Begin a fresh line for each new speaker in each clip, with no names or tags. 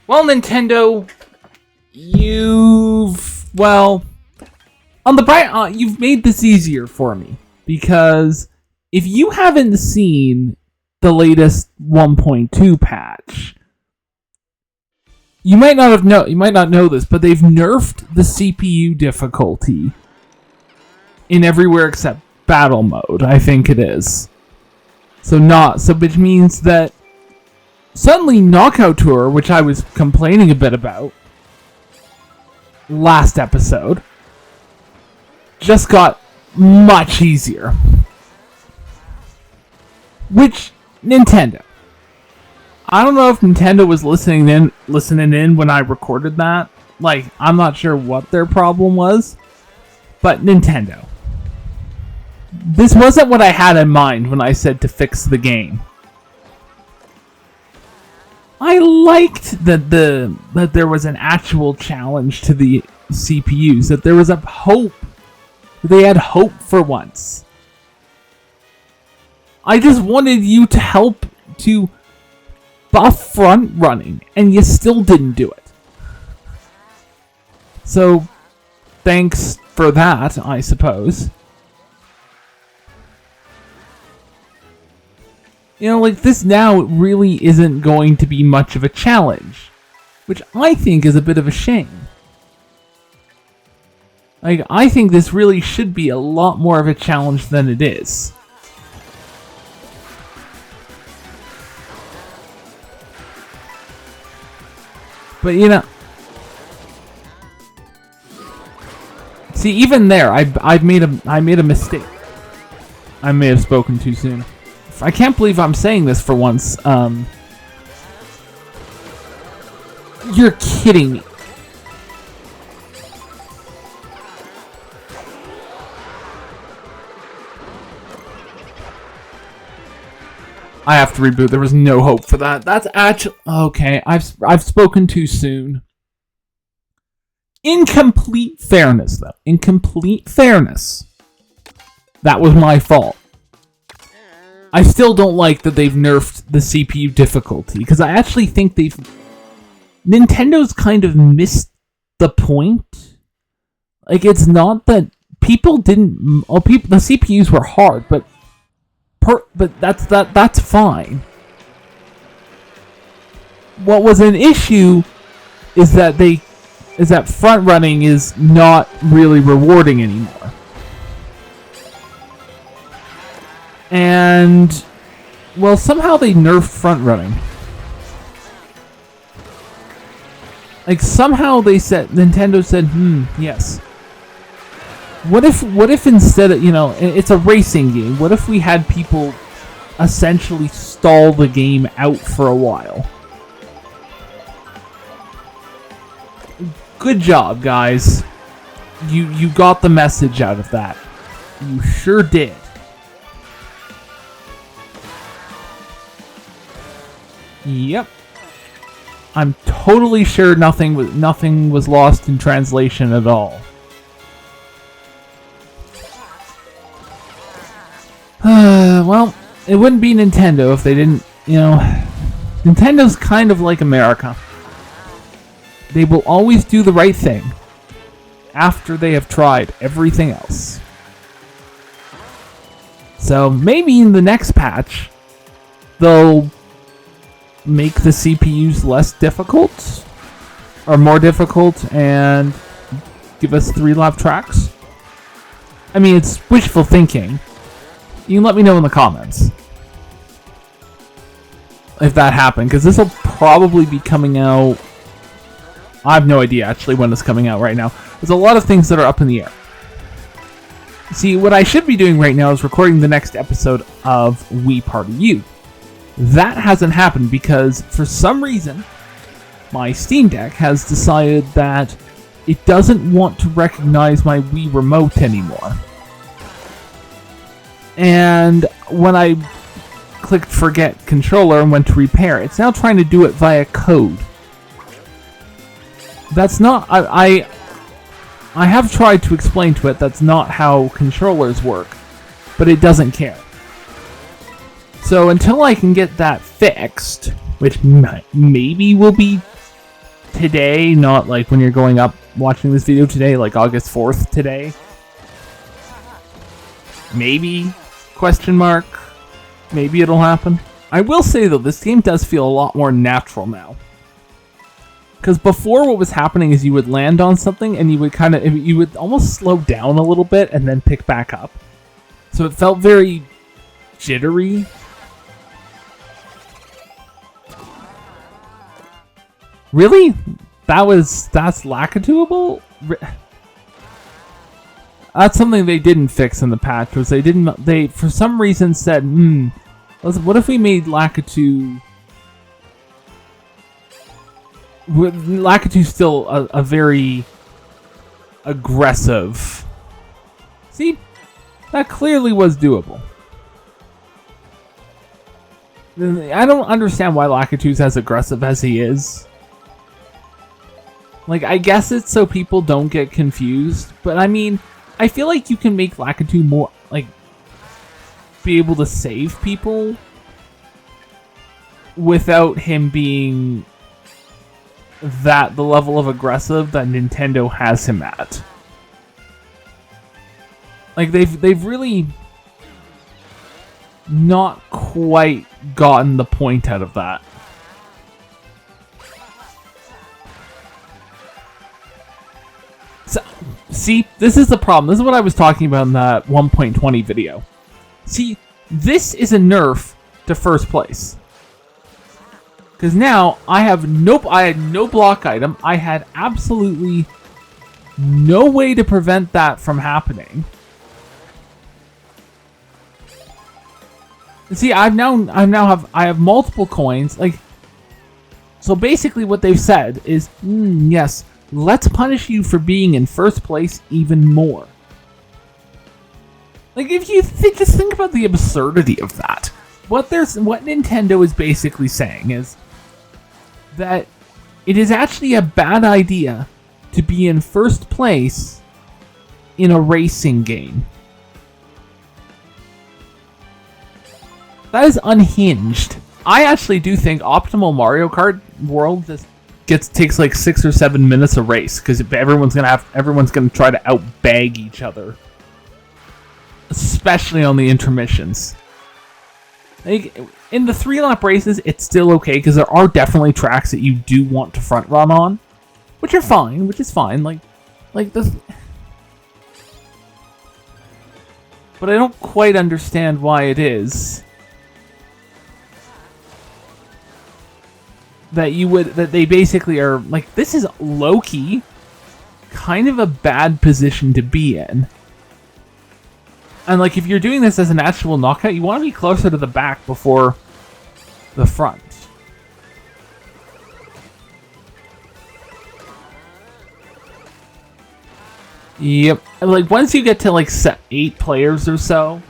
Well, Nintendo, you've you've made this easier for me because if you haven't seen the latest 1.2 patch, you might not know this, but they've nerfed the CPU difficulty in everywhere except battle mode, I think it is. Which means that suddenly Knockout Tour, which I was complaining a bit about last episode, just got much easier. Which, Nintendo. I don't know if Nintendo was listening in when I recorded that. I'm not sure what their problem was. But Nintendo. This wasn't what I had in mind when I said to fix the game. I liked that there was an actual challenge to the CPUs, that there was a hope. They had hope for once. I just wanted you to help to buff front running, and you still didn't do it. So, thanks for that, I suppose. This now really isn't going to be much of a challenge, which I think is a bit of a shame. I think this really should be a lot more of a challenge than it is. But see, even there, I made a mistake. I may have spoken too soon. I can't believe I'm saying this for once. You're kidding me. I have to reboot. There was no hope for that. That's actually okay. I've spoken too soon. In complete fairness, though, that was my fault. I still don't like that they've nerfed the CPU difficulty, because I actually think Nintendo's kind of missed the point. It's not that people didn't. The CPUs were hard, but that's fine. What was an issue is that front running is not really rewarding anymore. And somehow they nerfed front running. Somehow Nintendo said, yes. What if instead of, it's a racing game, what if we had people essentially stall the game out for a while? Good job, guys. You got the message out of that. You sure did. Yep. I'm totally sure nothing was lost in translation at all. It wouldn't be Nintendo if they didn't, Nintendo's kind of like America. They will always do the right thing after they have tried everything else. So maybe in the next patch, they'll make the CPUs less difficult or more difficult and give us 3-lap tracks. I mean, it's wishful thinking. You can let me know in the comments if that happened, because this will probably be coming out. I have no idea actually when it's coming out right now. There's a lot of things that are up in the air. See, what I should be doing right now is recording the next episode of Wii Party U. That hasn't happened because, for some reason, my Steam Deck has decided that it doesn't want to recognize my Wii Remote anymore. And when I clicked Forget Controller and went to repair, it's now trying to do it via code. That's not... I have tried to explain to it that's not how controllers work, but it doesn't care. So until I can get that fixed, which maybe will be today, not like when you're going up watching this video today, like August 4th today. Maybe, question mark, maybe it'll happen. I will say though, this game does feel a lot more natural now. Because before what was happening is you would land on something and you would almost slow down a little bit and then pick back up. So it felt very jittery. Really? That's Lakitu-able? That's something they didn't fix in the patch. Was they for some reason said, what if we made Lakitu... Lakitu's still a very aggressive... See? That clearly was doable. I don't understand why Lakitu's as aggressive as he is. Like, I guess it's so people don't get confused, but I mean, I feel like you can make Lakitu more, like, be able to save people without him being the level of aggressive that Nintendo has him at. Like, they've really not quite gotten the point out of that. So, see, this is the problem. This is what I was talking about in that 1.20 video. See, this is a nerf to first place. Because now I had no block item. I had absolutely no way to prevent that from happening. See, I have multiple coins. Like, so basically, what they've said is, yes, let's punish you for being in first place even more. Like, if you just think about the absurdity of that, what Nintendo is basically saying is that it is actually a bad idea to be in first place in a racing game. That is unhinged. I actually do think optimal Mario Kart World takes like 6 or 7 minutes a race because everyone's gonna try to outbag each other, especially on the intermissions. Like, in the 3-lap races, it's still okay because there are definitely tracks that you do want to front run on, which is fine. Like this. But I don't quite understand why it is that they basically are like, this is low-key kind of a bad position to be in. And like, if you're doing this as an actual knockout, you want to be closer to the back before the front. Yep. Like, once you get to like 8 players or so,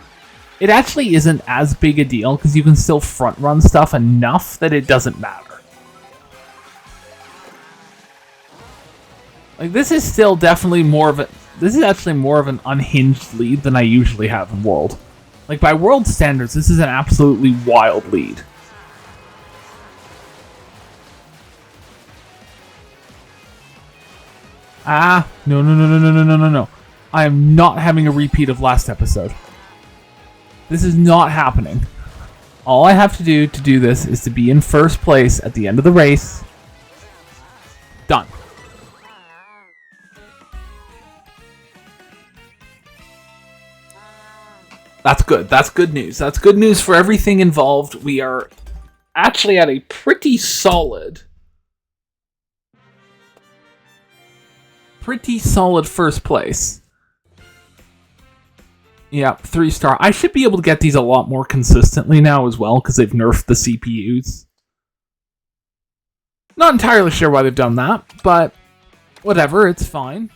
it actually isn't as big a deal because you can still front run stuff enough that it doesn't matter. Like, this is still definitely this is actually more of an unhinged lead than I usually have in World. Like, by World standards, this is an absolutely wild lead. No. I am not having a repeat of last episode. This is not happening. All I have to do this is to be in first place at the end of the race. Done. That's good. That's good news. That's good news for everything involved. We are actually at a pretty solid first place. Yeah, 3-star. I should be able to get these a lot more consistently now as well, because they've nerfed the CPUs. Not entirely sure why they've done that, but whatever, it's fine.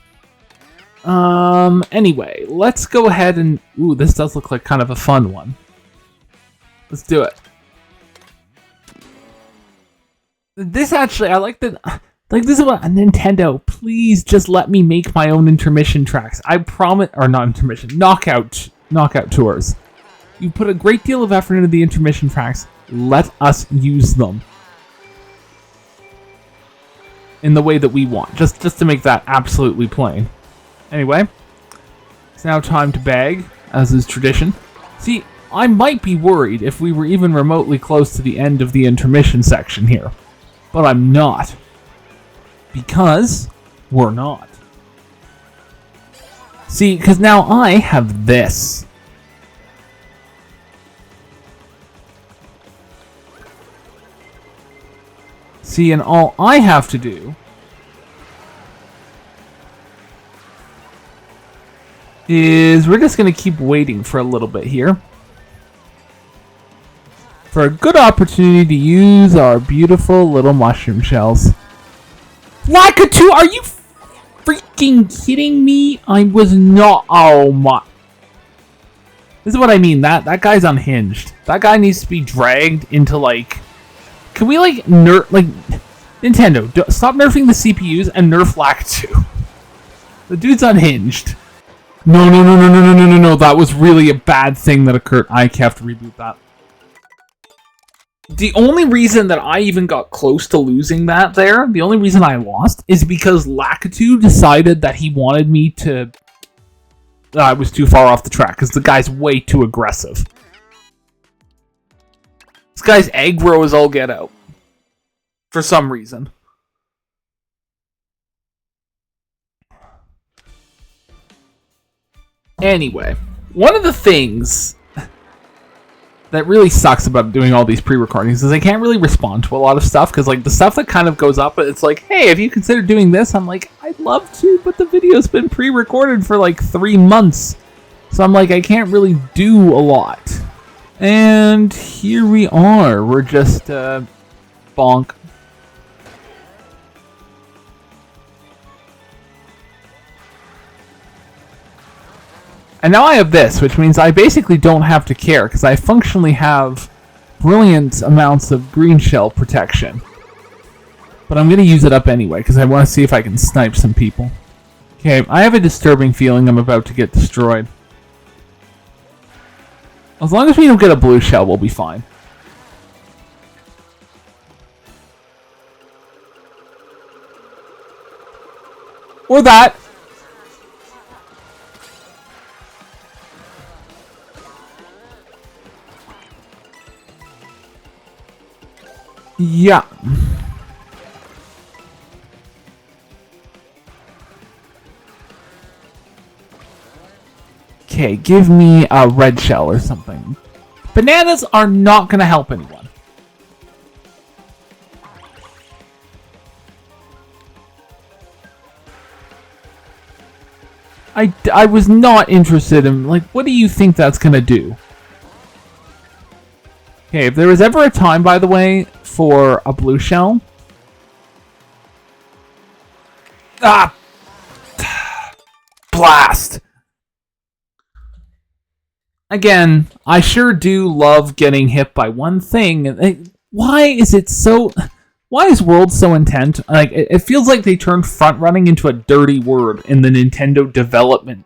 Anyway, let's go ahead and... Ooh, this does look like kind of a fun one. Let's do it. This actually, I like that... Like, this is what... Nintendo, please just let me make my own intermission tracks. I promise... Or not intermission. Knockout tours. You put a great deal of effort into the intermission tracks. Let us use them. in the way that we want. Just to make that absolutely plain. Anyway, it's now time to bag, as is tradition. See, I might be worried if we were even remotely close to the end of the intermission section here. But I'm not. Because we're not. See, because now I have this. See, and all I have to do is we're just going to keep waiting for a little bit here for a good opportunity to use our beautiful little mushroom shells. Lakitu, are you freaking kidding me? I was not. Oh my. This is what I mean. That guy's unhinged. That guy needs to be dragged into like. Can we like nerf like Nintendo? Stop nerfing the CPUs and nerf Lakitu. The dude's unhinged. No. That was really a bad thing that occurred. I have to reboot that. The only reason that I even got close to losing that there, the only reason I lost, is because Lakitu decided that he wanted me to... I was too far off the track, because the guy's way too aggressive. This guy's aggro is all get out. For some reason. Anyway, one of the things that really sucks about doing all these pre-recordings is I can't really respond to a lot of stuff, because like the stuff that kind of goes up, it's like, hey, have you considered doing this? I'm like, I'd love to, but the video's been pre-recorded for like 3 months. So I'm like, I can't really do a lot. And here we are. We're just bonk. And now I have this, which means I basically don't have to care, because I functionally have brilliant amounts of green shell protection. But I'm going to use it up anyway, because I want to see if I can snipe some people. Okay, I have a disturbing feeling I'm about to get destroyed. As long as we don't get a blue shell, we'll be fine. Or that. Yeah. Okay, give me a red shell or something. Bananas are not going to help anyone. I was not interested in, like, what do you think that's going to do? Okay, if there was ever a time, by the way, for a blue shell... Ah! Blast! Again, I sure do love getting hit by one thing. Why is it so... Why is World so intent? Like, it feels like they turned front-running into a dirty word in the Nintendo development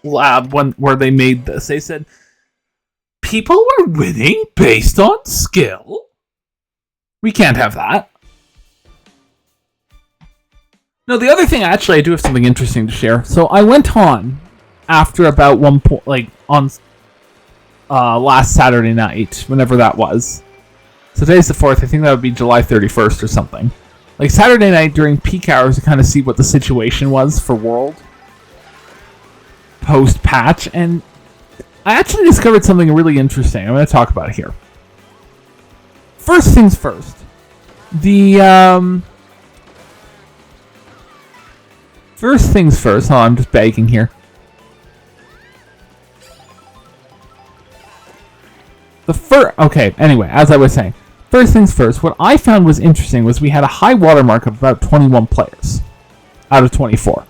lab where they made this. They said, people were winning based on skill? We can't have that. No, the other thing, actually, I do have something interesting to share. So I went on after about one point, like, on last Saturday night, whenever that was. So today's the 4th, I think that would be July 31st or something. Like Saturday night during peak hours to kind of see what the situation was for World. Post-patch, and I actually discovered something really interesting. I'm going to talk about it here. First things first. First things first. Oh, I'm just begging here. Okay, anyway, as I was saying. First things first, what I found was interesting was we had a high watermark of about 21 players out of 24.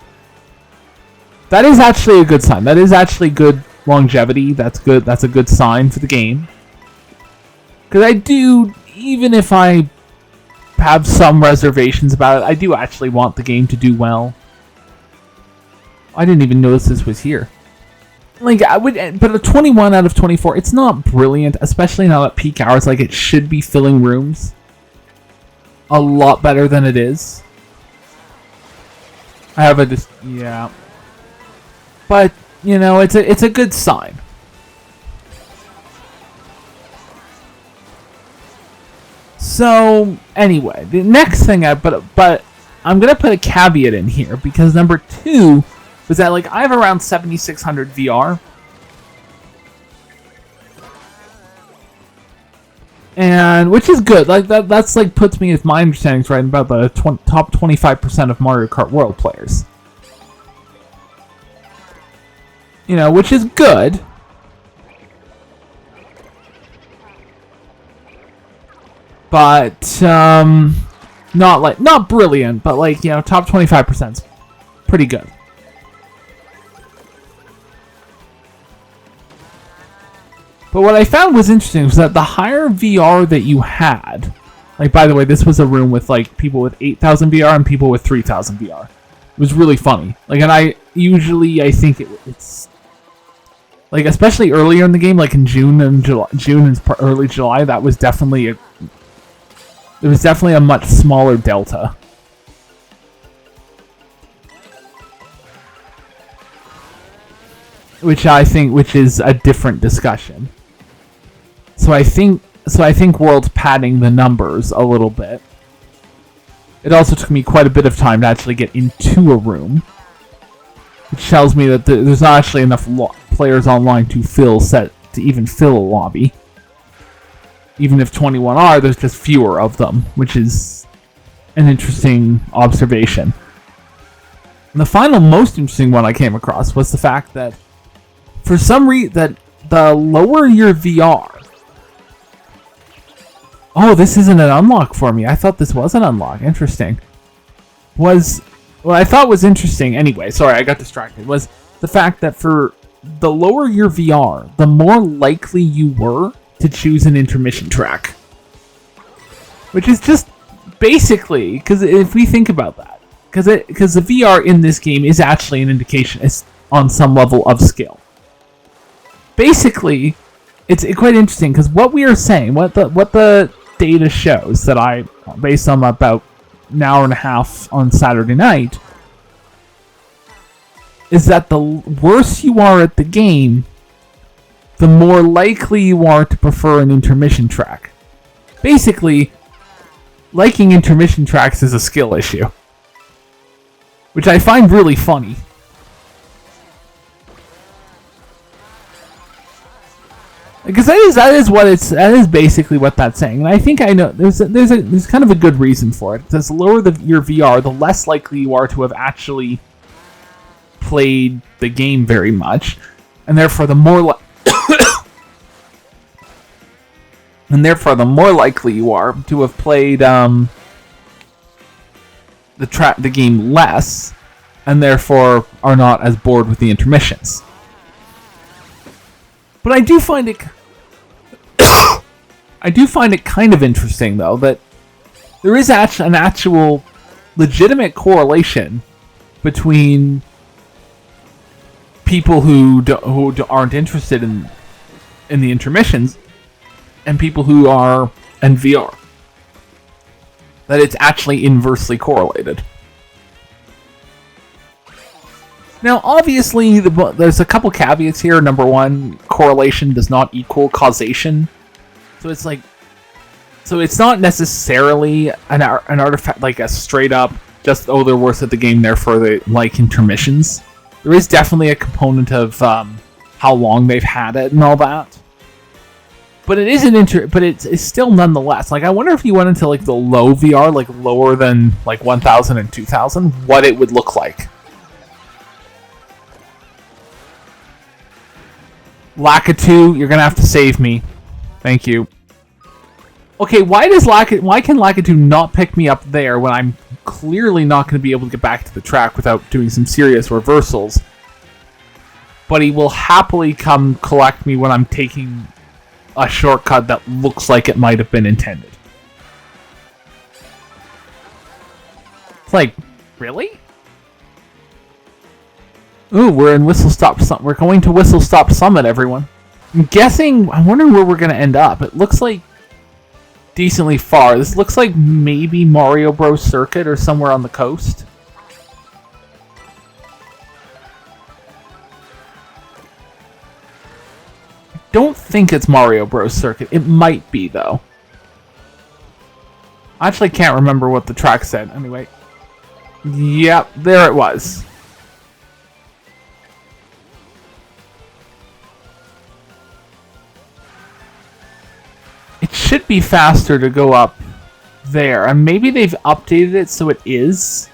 That is actually a good sign. That is actually good longevity. That's good. That's a good sign for the game. Because I do, even if I have some reservations about it, I do actually want the game to do well. I didn't even notice this was here. Like, but a 21 out of 24, it's not brilliant, especially not at peak hours. Like, it should be filling rooms a lot better than it is. I have yeah. But, you know, it's a good sign. So, anyway, the next thing but I'm going to put a caveat in here because number 2 was that, like, I have around 7600 VR. And, which is good. Like, that's, like, puts me, if my understanding's right, about the top 25% of Mario Kart World players. You know, which is good. But, not brilliant, but, like, you know, top 25%'s pretty good. But what I found was interesting was that the higher VR that you had, like, by the way, this was a room with, like, people with 8,000 VR and people with 3,000 VR. It was really funny. Like, and I think it's, like, especially earlier in the game, like in June and early July, that was definitely a much smaller delta. Which is a different discussion. So I think World's padding the numbers a little bit. It also took me quite a bit of time to actually get into a room, which tells me that there's not actually enough players online to even fill a lobby. Even if 21 are, there's just fewer of them, which is an interesting observation. And the final most interesting one I came across was the fact that for some reason that the lower your VR. Oh, this isn't an unlock for me. I thought this was an unlock. Interesting. What I thought was interesting, anyway, sorry, I got distracted, was the fact that for the lower your VR, the more likely you were to choose an intermission track. Which is just basically, because if we think about that, because the VR in this game is actually an indication on some level of skill. Basically, it's quite interesting because what we are saying, what the data shows that I, based on about an hour and a half on Saturday night, is that the worse you are at the game, the more likely you are to prefer an intermission track. Basically, liking intermission tracks is a skill issue, which I find really funny. Because that is basically what that's saying, and I think I know there's kind of a good reason for it. It says lower your VR, the less likely you are to have actually played the game very much, and therefore the more likely you are to have played the game less, and therefore are not as bored with the intermissions. But I do find it kind of interesting, though, that there is an actual legitimate correlation between people who aren't interested in the intermissions and people who are in VR. That it's actually inversely correlated. Now, obviously, there's a couple caveats here. Number one, correlation does not equal causation. So it's not necessarily an artifact, like a straight up, just, oh, they're worse at the game, therefore they like intermissions. There is definitely a component of how long they've had it and all that. But it is but it's still nonetheless. Like, I wonder if you went into, like, the low VR, like, lower than, like, 1000 and 2000, what it would look like. Lakitu, you're gonna have to save me. Thank you. Okay, why can Lakitu not pick me up there when I'm clearly not going to be able to get back to the track without doing some serious reversals? But he will happily come collect me when I'm taking a shortcut that looks like it might have been intended. It's like, really? Ooh, we're in Whistle Stop Summit. We're going to Whistle Stop Summit, everyone. I'm wondering where we're going to end up. It looks like decently far. This looks like maybe Mario Bros. Circuit or somewhere on the coast. don't think it's Mario Bros. Circuit. It might be, though. I actually can't remember what the track said. Anyway. Yep, there it was. It should be faster to go up there. And maybe they've updated it so it is.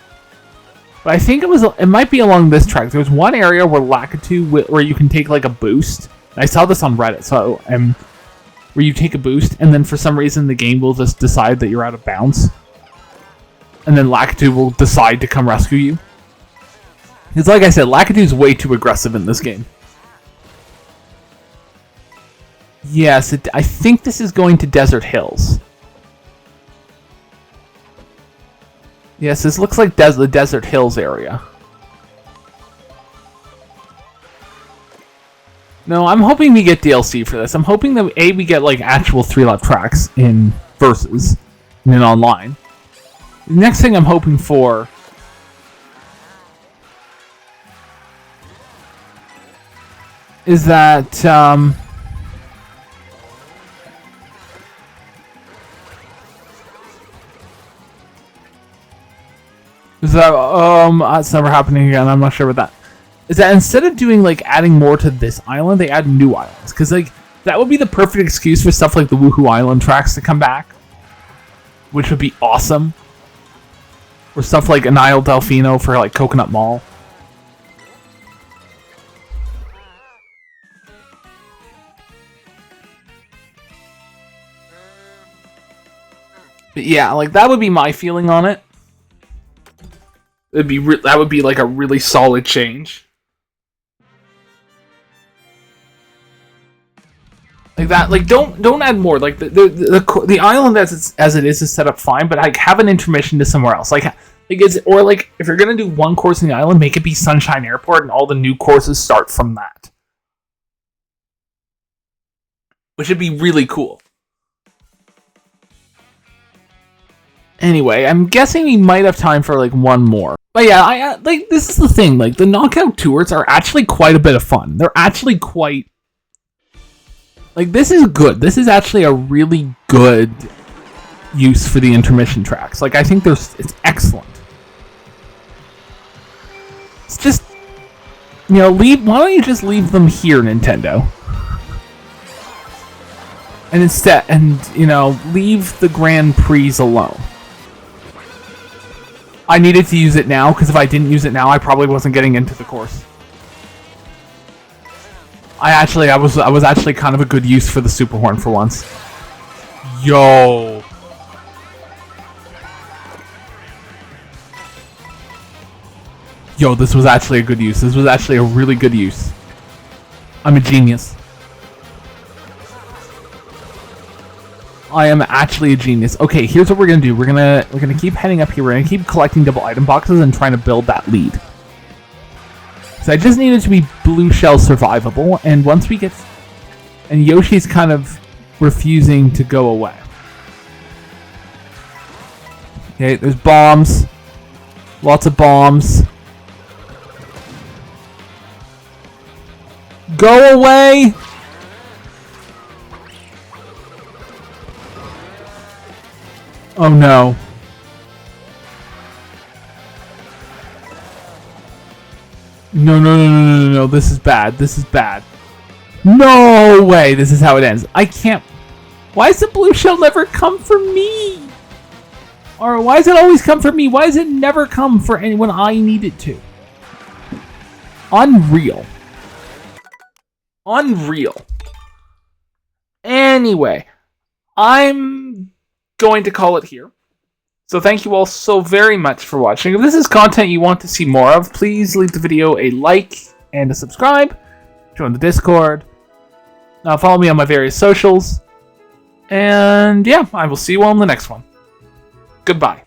But I think it might be along this track. There's one area where Lakitu, where you can take like a boost. I saw this on Reddit, so where you take a boost, and then for some reason the game will just decide that you're out of bounds. And then Lakitu will decide to come rescue you. Because like I said, Lakitu is way too aggressive in this game. Yes, I think this is going to Desert Hills. Yes, this looks like the Desert Hills area. No, I'm hoping we get DLC for this. I'm hoping that we get like actual 3-lap tracks in Versus and in online. The next thing I'm hoping for is that that's never happening again. I'm not sure about that. Is that instead of doing like adding more to this island, they add new islands, because like that would be the perfect excuse for stuff like the Woohoo Island tracks to come back, which would be awesome. Or stuff like an Isle Delfino for like Coconut Mall. But yeah, like that would be my feeling on it. That would be like a really solid change. Like that, like don't add more. Like the island as it is set up fine, but like have an intermission to somewhere else. Like if you're gonna do one course in the island, make it be Sunshine Airport, and all the new courses start from that, which would be really cool. Anyway, I'm guessing we might have time for like one more. But yeah, like this is the thing. Like the knockout tours are actually quite a bit of fun. They're actually quite. Like, this is good. This is actually a really good use for the intermission tracks. Like, I think it's excellent. It's just, why don't you just leave them here, Nintendo? And instead, leave the Grand Prix alone. I needed to use it now, because if I didn't use it now, I probably wasn't getting into the course. I was actually kind of a good use for the Super Horn for once. Yo. Yo, this was actually a good use. This was actually a really good use. I'm a genius. I am actually a genius. Okay, here's what we're gonna do. We're gonna keep heading up here. We're gonna keep collecting double item boxes and trying to build that lead. So I just need it to be blue shell survivable, and once we get... And Yoshi's kind of refusing to go away. Okay, there's bombs. Lots of bombs. Go away! Oh no. No, this is bad. This is bad. No way, this is how it ends. I can't... Why does the blue shell never come for me? Or why does it always come for me? Why does it never come for anyone I need it to? Unreal. Unreal. Anyway, I'm going to call it here. So thank you all so very much for watching. If this is content you want to see more of, please leave the video a like and a subscribe. Join the Discord. Follow me on my various socials. And yeah, I will see you all in the next one. Goodbye.